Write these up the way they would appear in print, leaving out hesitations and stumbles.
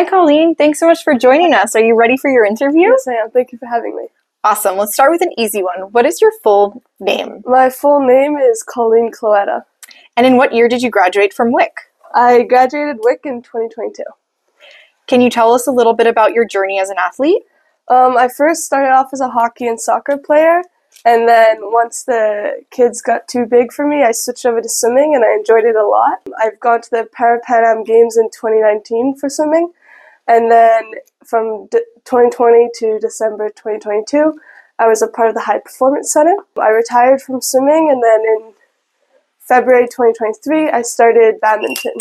Hi, Colleen. Thanks so much for joining us. Are you ready for your interview? Yes, I am. Thank you for having me. Awesome. Let's start with an easy one. What is your full name? My full name is Colleen Cloëtta. And in what year did you graduate from WIC? I graduated WIC in 2022. Can you tell us a little bit about your journey as an athlete? I first started off as a hockey and soccer player, and then once the kids got too big for me, I switched over to swimming, and I enjoyed it a lot. I've gone to the Pan Am Games in 2019 for swimming, and then from 2020 to December 2022, I was a part of the High Performance Center. I retired from swimming, and then in February 2023, I started badminton.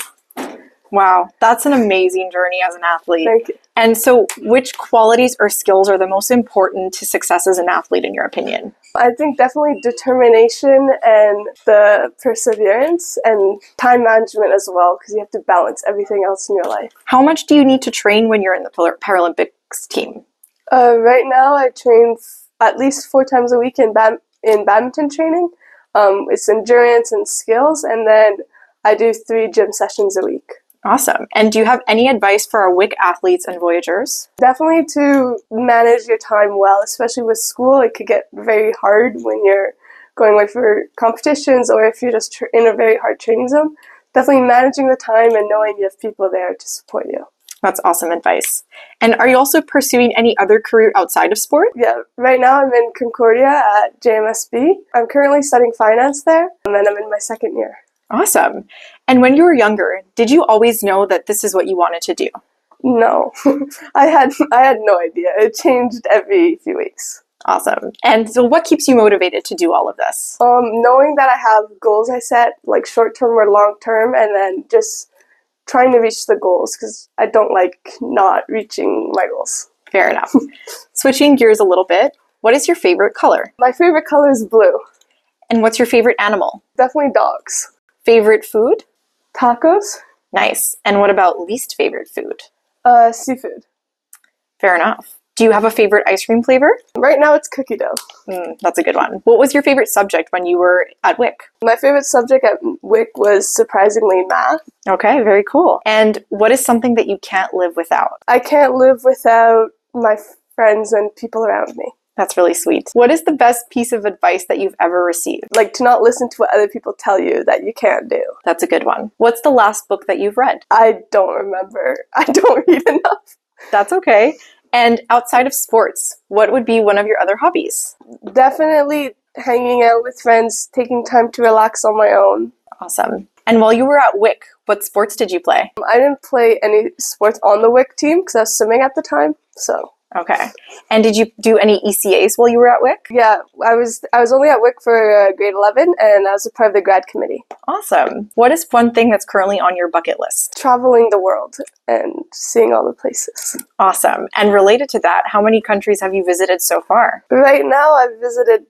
Wow, that's an amazing journey as an athlete. Thank you. And so which qualities or skills are the most important to success as an athlete in your opinion? I think definitely determination and the perseverance and time management as well, because you have to balance everything else in your life. How much do you need to train when you're in the Paralympics team? Right now I train at least 4 times a week in badminton training. It's endurance and skills, and then I do 3 gym sessions a week. Awesome. And do you have any advice for our WIC athletes and voyagers? Definitely to manage your time well, especially with school. It could get very hard when you're going away for competitions or if you're just in a very hard training zone. Definitely managing the time and knowing you have people there to support you. That's awesome advice. And are you also pursuing any other career outside of sport? Yeah, right now I'm in Concordia at JMSB. I'm currently studying finance there, and then I'm in my 2nd year. Awesome. And when you were younger, did you always know that this is what you wanted to do? No, I had no idea. It changed every few weeks. Awesome. And so what keeps you motivated to do all of this? Knowing that I have goals I set, like short-term or long-term, and then just trying to reach the goals, because I don't like not reaching my goals. Fair enough. Switching gears a little bit, what is your favorite color? My favorite color is blue. And what's your favorite animal? Definitely dogs. Favorite food? Tacos. Nice. And what about least favorite food? Seafood. Fair enough. Do you have a favorite ice cream flavor? Right now it's cookie dough. That's a good one. What was your favorite subject when you were at WIC? My favorite subject at WIC was surprisingly math. Okay, very cool. And what is something that you can't live without? I can't live without my friends and people around me. That's really sweet. What is the best piece of advice that you've ever received? Like to not listen to what other people tell you that you can't do. That's a good one. What's the last book that you've read? I don't remember. I don't read enough. That's okay. And outside of sports, what would be one of your other hobbies? Definitely hanging out with friends, taking time to relax on my own. Awesome. And while you were at WIC, what sports did you play? I didn't play any sports on the WIC team because I was swimming at the time, so... Okay. And did you do any ECAs while you were at WIC? Yeah, I was only at WIC for grade 11, and I was a part of the grad committee. Awesome. What is one thing that's currently on your bucket list? Traveling the world and seeing all the places. Awesome. And related to that, how many countries have you visited so far? Right now, I've visited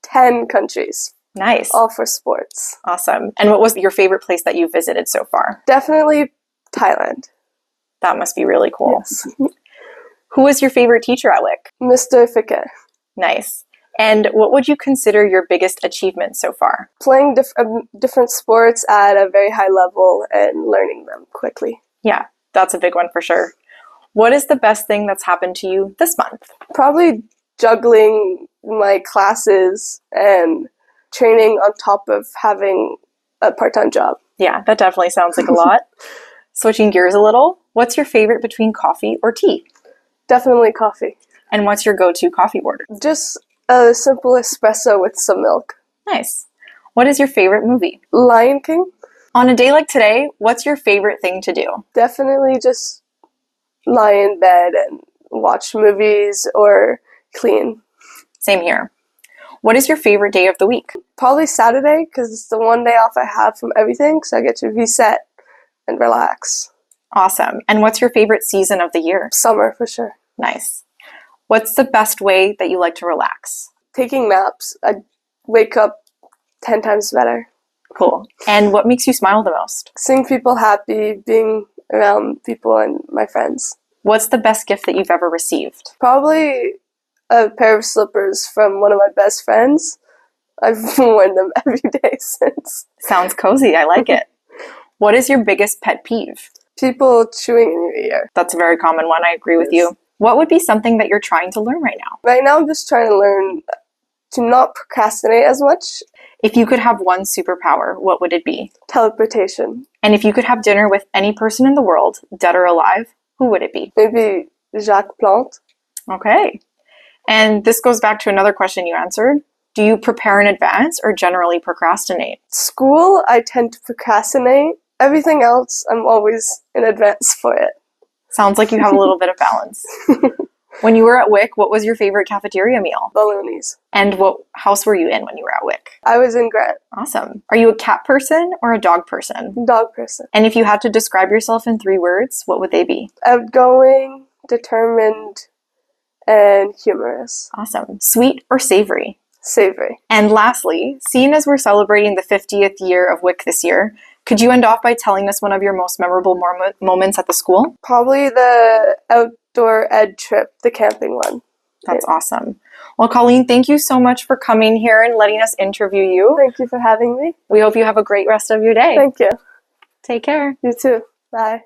10 countries. Nice. All for sports. Awesome. And what was your favorite place that you've visited so far? Definitely Thailand. That must be really cool. Yes. Who was your favorite teacher at WIC? Mr. Fique. Nice. And what would you consider your biggest achievement so far? Playing different sports at a very high level and learning them quickly. Yeah, that's a big one for sure. What is the best thing that's happened to you this month? Probably juggling my classes and training on top of having a part-time job. Yeah, that definitely sounds like a lot. Switching gears a little, what's your favorite between coffee or tea? Definitely coffee. And what's your go-to coffee order? Just a simple espresso with some milk. Nice. What is your favorite movie? Lion King. On a day like today, what's your favorite thing to do? Definitely just lie in bed and watch movies or clean. Same here. What is your favorite day of the week? Probably Saturday, because it's the one day off I have from everything, so I get to reset and relax. Awesome. And what's your favorite season of the year? Summer, for sure. Nice. What's the best way that you like to relax? Taking naps. I wake up 10 times better. Cool. And what makes you smile the most? Seeing people happy, being around people and my friends. What's the best gift that you've ever received? Probably a pair of slippers from one of my best friends. I've worn them every day since. Sounds cozy. I like it. What is your biggest pet peeve? People chewing in your ear. That's a very common one. I agree with you. What would be something that you're trying to learn right now? Right now I'm just trying to learn to not procrastinate as much. If you could have one superpower, what would it be? Teleportation. And if you could have dinner with any person in the world, dead or alive, who would it be? Maybe Jacques Plante. Okay. And this goes back to another question you answered. Do you prepare in advance or generally procrastinate? School, I tend to procrastinate. Everything else, I'm always in advance for it. Sounds like you have a little bit of balance. When you were at WIC, what was your favorite cafeteria meal? Balloonies. And what house were you in when you were at WIC? I was in Grant. Awesome. Are you a cat person or a dog person? Dog person. And if you had to describe yourself in 3 words, what would they be? Outgoing, determined, and humorous. Awesome. Sweet or savory? Savory. And lastly, seeing as we're celebrating the 50th year of WIC this year, could you end off by telling us one of your most memorable moments at the school? Probably the outdoor ed trip, the camping one. That's awesome. Well, Colleen, thank you so much for coming here and letting us interview you. Thank you for having me. We hope you have a great rest of your day. Thank you. Take care. You too. Bye.